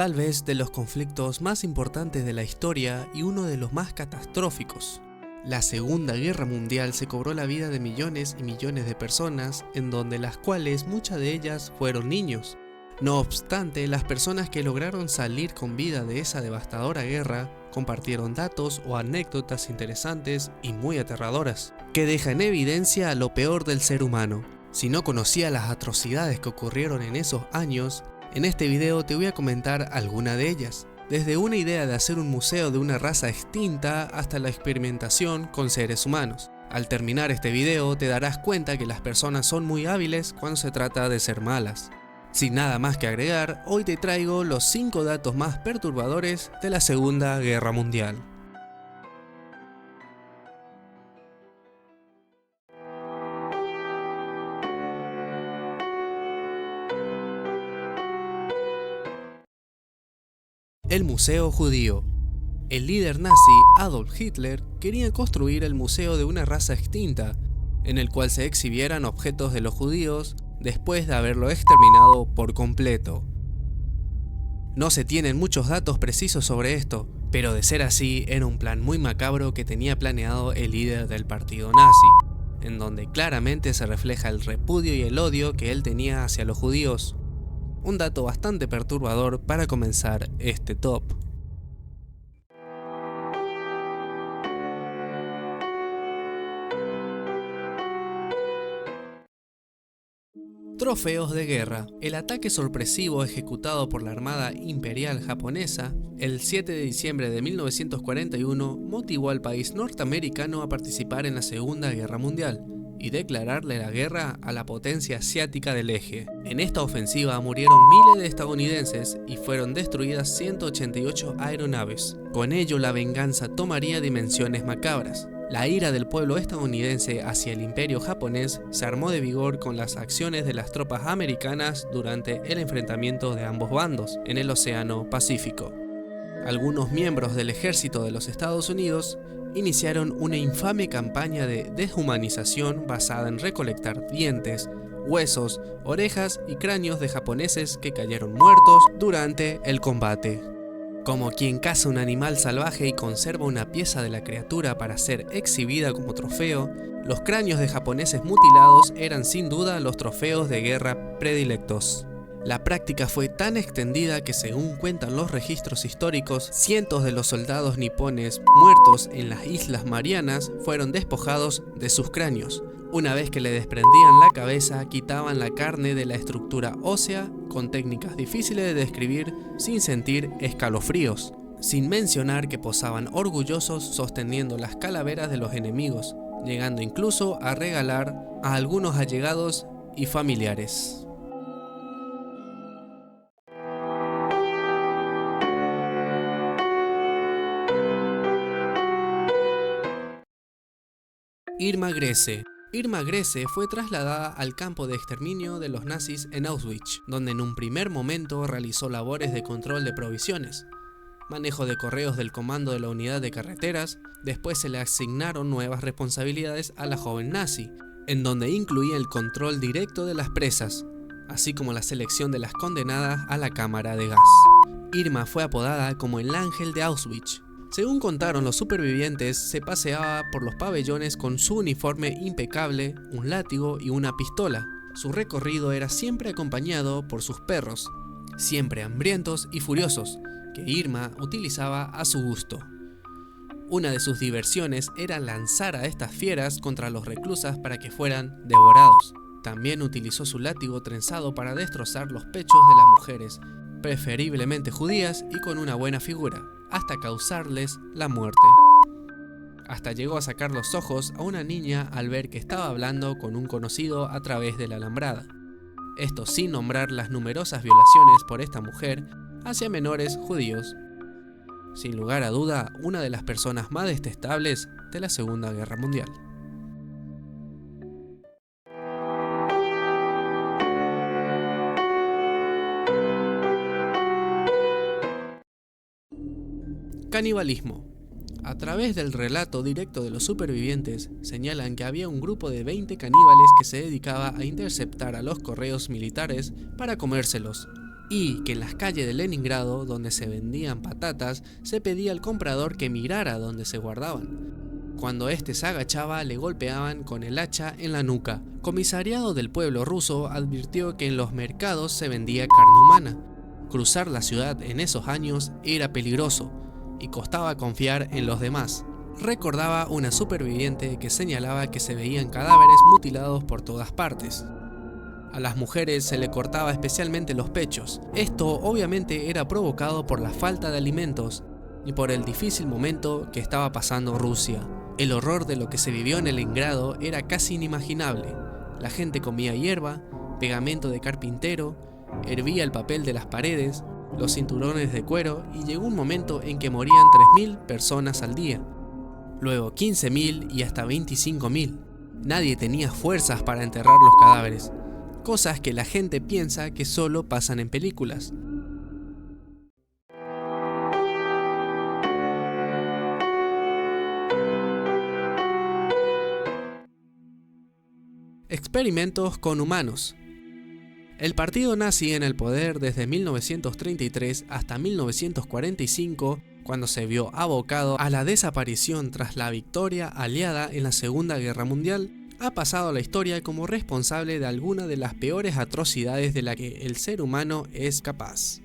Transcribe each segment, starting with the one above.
tal vez de los conflictos más importantes de la historia y uno de los más catastróficos. La Segunda Guerra Mundial se cobró la vida de millones y millones de personas, en donde las cuales muchas de ellas fueron niños. No obstante, las personas que lograron salir con vida de esa devastadora guerra compartieron datos o anécdotas interesantes y muy aterradoras, que dejan en evidencia lo peor del ser humano. Si no conocías las atrocidades que ocurrieron en esos años, en este video te voy a comentar alguna de ellas. Desde una idea de hacer un museo de una raza extinta hasta la experimentación con seres humanos. Al terminar este video te darás cuenta que las personas son muy hábiles cuando se trata de ser malas. Sin nada más que agregar, hoy te traigo los 5 datos más perturbadores de la Segunda Guerra Mundial. El Museo Judío. El líder nazi Adolf Hitler quería construir el museo de una raza extinta, en el cual se exhibieran objetos de los judíos después de haberlo exterminado por completo. No se tienen muchos datos precisos sobre esto, pero de ser así era un plan muy macabro que tenía planeado el líder del partido nazi, en donde claramente se refleja el repudio y el odio que él tenía hacia los judíos. Un dato bastante perturbador para comenzar este top. Trofeos de guerra. El ataque sorpresivo ejecutado por la Armada Imperial japonesa el 7 de diciembre de 1941 motivó al país norteamericano a participar en la Segunda Guerra Mundial y declararle la guerra a la potencia asiática del eje. En esta ofensiva murieron miles de estadounidenses y fueron destruidas 188 aeronaves. Con ello la venganza tomaría dimensiones macabras. La ira del pueblo estadounidense hacia el imperio japonés se armó de vigor con las acciones de las tropas americanas durante el enfrentamiento de ambos bandos en el Océano Pacífico. Algunos miembros del ejército de los Estados Unidos iniciaron una infame campaña de deshumanización basada en recolectar dientes, huesos, orejas y cráneos de japoneses que cayeron muertos durante el combate. Como quien caza un animal salvaje y conserva una pieza de la criatura para ser exhibida como trofeo, los cráneos de japoneses mutilados eran sin duda los trofeos de guerra predilectos. La práctica fue tan extendida que, según cuentan los registros históricos, cientos de los soldados nipones muertos en las Islas Marianas fueron despojados de sus cráneos. Una vez que le desprendían la cabeza, quitaban la carne de la estructura ósea con técnicas difíciles de describir sin sentir escalofríos, sin mencionar que posaban orgullosos sosteniendo las calaveras de los enemigos, llegando incluso a regalar a algunos allegados y familiares. Irma Grese. Irma Grese fue trasladada al campo de exterminio de los nazis en Auschwitz, donde en un primer momento realizó labores de control de provisiones, manejo de correos del comando de la unidad de carreteras. Después se le asignaron nuevas responsabilidades a la joven nazi, en donde incluía el control directo de las presas, así como la selección de las condenadas a la cámara de gas. Irma fue apodada como el ángel de Auschwitz. Según contaron los supervivientes, se paseaba por los pabellones con su uniforme impecable, un látigo y una pistola. Su recorrido era siempre acompañado por sus perros, siempre hambrientos y furiosos, que Irma utilizaba a su gusto. Una de sus diversiones era lanzar a estas fieras contra los reclusas para que fueran devorados. También utilizó su látigo trenzado para destrozar los pechos de las mujeres, preferiblemente judías y con una buena figura, hasta causarles la muerte. Hasta llegó a sacar los ojos a una niña al ver que estaba hablando con un conocido a través de la alambrada. Esto sin nombrar las numerosas violaciones por esta mujer hacia menores judíos. Sin lugar a duda, una de las personas más detestables de la Segunda Guerra Mundial. Canibalismo. A través del relato directo de los supervivientes, señalan que había un grupo de 20 caníbales que se dedicaba a interceptar a los correos militares para comérselos. y que en las calles de Leningrado, donde se vendían patatas, se pedía al comprador que mirara donde se guardaban. Cuando éste se agachaba, le golpeaban con el hacha en la nuca. Comisariado del pueblo ruso advirtió que en los mercados se vendía carne humana. Cruzar la ciudad en esos años era peligroso y costaba confiar en los demás. Recordaba una superviviente que señalaba que se veían cadáveres mutilados por todas partes. A las mujeres se le cortaba especialmente los pechos. Esto obviamente era provocado por la falta de alimentos y por el difícil momento que estaba pasando Rusia. El horror de lo que se vivió en Leningrado era casi inimaginable. La gente comía hierba, pegamento de carpintero, hervía el papel de las paredes, los cinturones de cuero y llegó un momento en que morían 3.000 personas al día. Luego 15.000 y hasta 25.000. Nadie tenía fuerzas para enterrar los cadáveres. Cosas que la gente piensa que solo pasan en películas. Experimentos con humanos. El partido nazi en el poder desde 1933 hasta 1945, cuando se vio abocado a la desaparición tras la victoria aliada en la Segunda Guerra Mundial, ha pasado a la historia como responsable de alguna de las peores atrocidades de las que el ser humano es capaz.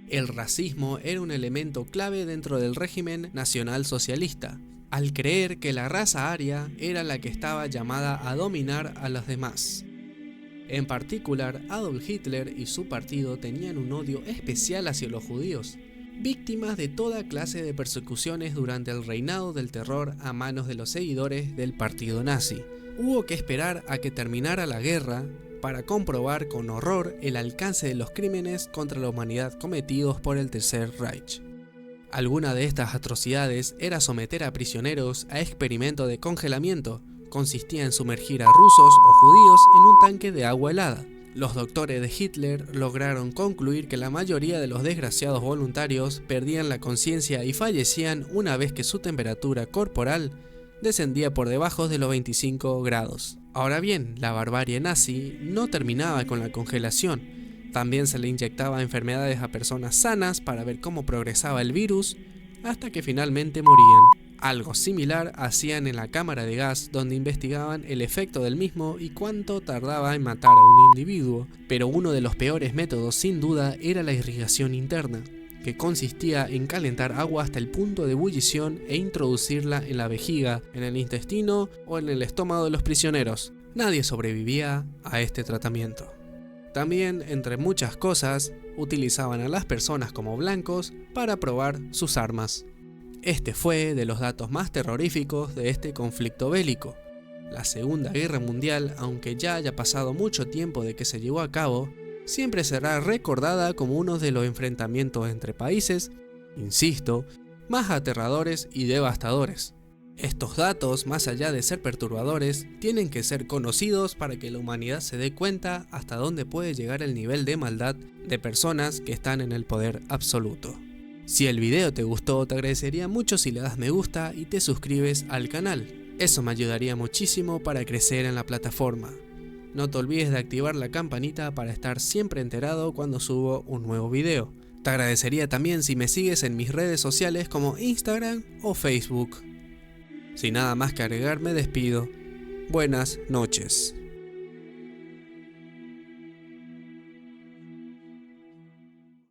El racismo era un elemento clave dentro del régimen nacionalsocialista, al creer que la raza aria era la que estaba llamada a dominar a los demás. En particular, Adolf Hitler y su partido tenían un odio especial hacia los judíos, víctimas de toda clase de persecuciones durante el reinado del terror a manos de los seguidores del partido nazi. Hubo que esperar a que terminara la guerra para comprobar con horror el alcance de los crímenes contra la humanidad cometidos por el Tercer Reich. Alguna de estas atrocidades era someter a prisioneros a experimentos de congelamiento. Consistía en sumergir a rusos o judíos en un tanque de agua helada. Los doctores de Hitler lograron concluir que la mayoría de los desgraciados voluntarios perdían la conciencia y fallecían una vez que su temperatura corporal descendía por debajo de los 25 grados. Ahora bien, la barbarie nazi no terminaba con la congelación. También se le inyectaba enfermedades a personas sanas para ver cómo progresaba el virus hasta que finalmente morían. Algo similar hacían en la cámara de gas, donde investigaban el efecto del mismo y cuánto tardaba en matar a un individuo. Pero uno de los peores métodos sin duda era la irrigación interna, que consistía en calentar agua hasta el punto de ebullición e introducirla en la vejiga, en el intestino o en el estómago de los prisioneros. Nadie sobrevivía a este tratamiento. También, entre muchas cosas, utilizaban a las personas como blancos para probar sus armas. Este fue de los datos más terroríficos de este conflicto bélico. La Segunda Guerra Mundial, aunque ya haya pasado mucho tiempo de que se llevó a cabo, siempre será recordada como uno de los enfrentamientos entre países, insisto, más aterradores y devastadores. Estos datos, más allá de ser perturbadores, tienen que ser conocidos para que la humanidad se dé cuenta hasta dónde puede llegar el nivel de maldad de personas que están en el poder absoluto. Si el video te gustó, te agradecería mucho si le das me gusta y te suscribes al canal. Eso me ayudaría muchísimo para crecer en la plataforma. No te olvides de activar la campanita para estar siempre enterado cuando subo un nuevo video. Te agradecería también si me sigues en mis redes sociales como Instagram o Facebook. Sin nada más que agregar, me despido. Buenas noches.